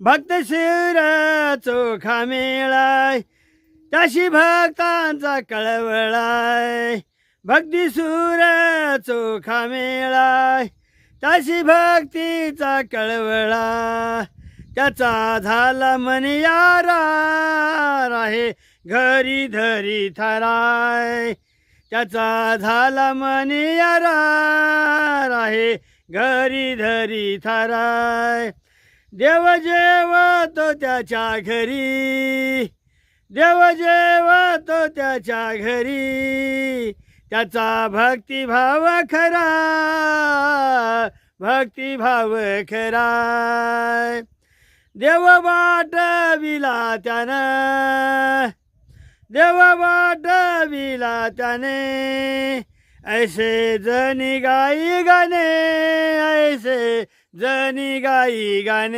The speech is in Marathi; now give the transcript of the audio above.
भक्त शिर चोखा मेळाय त्याशी भक्तांचा कळवळाय भक्ती सूर चोखा मेळाय त्याशी भक्तीचा कळवळा त्याचा झाला मन यारा आहे घरी धरी थराय त्याचा झाला मन यारा आहे घरी धरी थराय देव जेवतो त्याच्या घरी देव जेवतो त्याच्या घरी त्याचा भक्तिभाव खरा भक्तिभाव खरा देव वाटविला त्यानं देव वाटविला त्याने ऐसे जनी गाई गाणे ऐसे जनी गाई गाणे